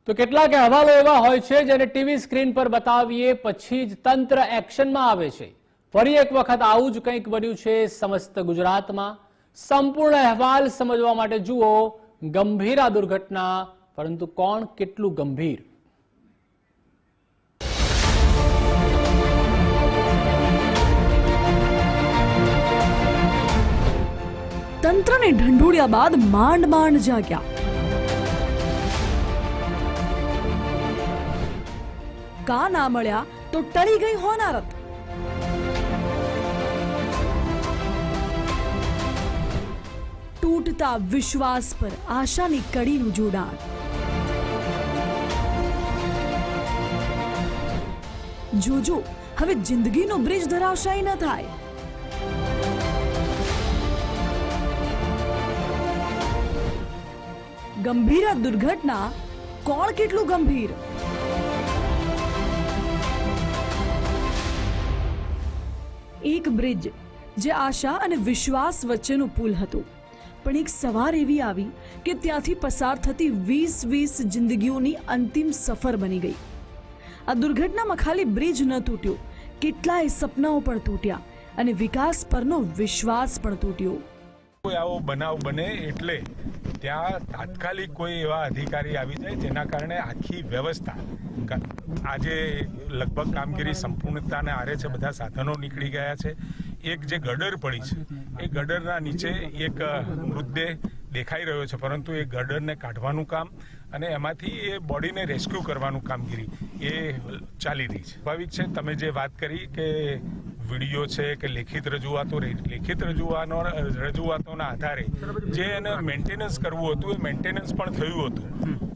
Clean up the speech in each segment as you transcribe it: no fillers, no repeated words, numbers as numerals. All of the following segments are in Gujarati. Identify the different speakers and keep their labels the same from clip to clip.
Speaker 1: તો કેટલાક અહેવાલો એવા હોય છે જેને ટીવી સ્ક્રીન પર બતાવીએ પછી જ તંત્ર એક્શનમાં આવે છે। ફરી એક વખત આવું જ કંઈક બન્યું છે સમસ્ત ગુજરાતમાં। સંપૂર્ણ અહેવાલ સમજવા માટે જુઓ ગંભીર આ દુર્ઘટના, પરંતુ કોણ કેટલું ગંભીર?
Speaker 2: તંત્રને ઢંઢોળ્યા બાદ માંડ માંડ જાગ્યા। કા ના મળ્યા તો ટળી ગઈ હોનારત। તૂટતા વિશ્વાસ પર આશાની કડીનું જોડાણ। જોજો હવે જિંદગીનો બ્રિજ ધરાશાયી ન થાય। ગંભીર આ દુર્ઘટના, કોણ કેટલું ગંભીર? એક બ્રિજ જે આશા અને વિશ્વાસ વચ્ચેનું પુલ હતું, પણ એક સવાર એવી આવી કે ત્યાંથી પસાર થતી 20 જિંદગીઓની અંતિમ સફર બની ગઈ। આ દુર્ઘટનામાં ખાલી બ્રિજ ન તૂટ્યો, કેટલાય સપનાઓ પણ તૂટ્યા અને વિકાસ પરનો વિશ્વાસ પણ તૂટ્યો।
Speaker 3: કોઈ આવો બનાવ બને એટલે ત્યાં તાત્કાલિક કોઈ એવા અધિકારી આવી જાય જેના કારણે આખી વ્યવસ્થા આજે લગભગ કામગીરી સંપૂર્ણતાને આરે છે। બધા સાધનો નીકળી ગયા છે। એક જે ગડર પડી છે એ ગડરના નીચે એક મૃતદેહ દેખાઈ રહ્યો છે, પરંતુ એ ગડરને કાઢવાનું કામ અને એમાંથી એ બોડીને રેસ્ક્યુ કરવાનું કામગીરી એ ચાલી રહી છે। સ્વાભાવિક છે, તમે જે વાત કરી કે વિડીયો છે કે લેખિત રજૂઆતોના આધારે જે એને મેન્ટેનન્સ કરવું હતું એ મેન્ટેનન્સ પણ થયું હતું,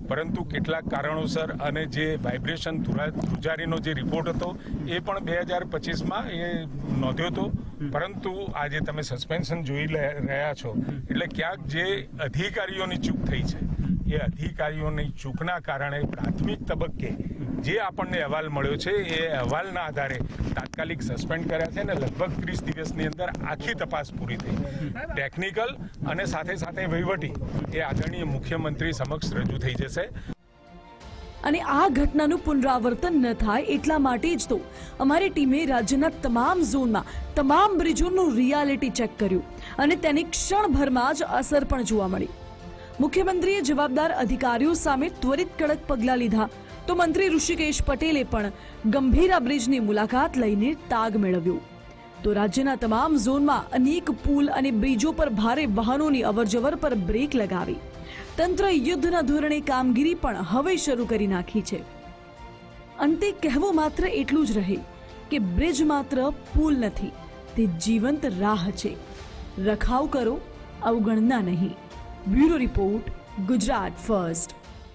Speaker 3: પરંતુ કેટલાક કારણોસર અને જે વાઇબ્રેશન ધ્રુજારીનો જે રિપોર્ટ હતો એ પણ 2025માં એ નોંધ્યો હતો, પરંતુ આજે તમે સસ્પેન્શન જોઈ રહ્યા છો એટલે ક્યાંક જે અધિકારીઓની ચૂક થઈ છે એ અધિકારીઓની ચૂકના કારણે પ્રાથમિક તબક્કે જે આપણને અહેવાલ મળ્યો છે એ અહેવાલના આધારે તાત્કાલિક સસ્પેન્ડ કર્યા છે અને લગભગ 30 દિવસની અંદર આખી તપાસ પૂરી થઈ। ટેકનિકલ અને સાથે સાથે વહીવટી એ આદરણીય મુખ્યમંત્રી સમક્ષ રજૂ થઈ જશે।
Speaker 2: અને આ ઘટનાનું પુનરાવર્તન ન થાય એટલા માટે જ તો અમારી ટીમે રાજ્યના તમામ ઝોનમાં તમામ બ્રિજોનું રિયાલિટી ચેક કર્યું અને તેની ક્ષણભરમાં જ અસર પણ જોવા મળી। મુખ્યમંત્રીએ જવાબદાર અધિકારીઓ સામે ત્વરિત કડક પગલાં લીધા તો મંત્રી ઋષિકેશ પટેલે પણ ગંભીરા બ્રિજની મુલાકાત લઈને તાગ મેળવ્યો। તો રાજ્યના તમામ ઝોનમાં અનેક પુલ અને બ્રિજો પર ભારે વાહનોની અવરજવર પર બ્રેક લગાવી તંત્ર યુદ્ધના ધોરણે કામગીરી પણ હવે શરૂ કરી નાખી છે। અંતે કહેવું માત્ર એટલું જ રહે કે બ્રિજ માત્ર પુલ નથી, તે જીવંત રાહ છે। રખાવ કરો, અવગણના નહીં। Bureau report, Gujarat first.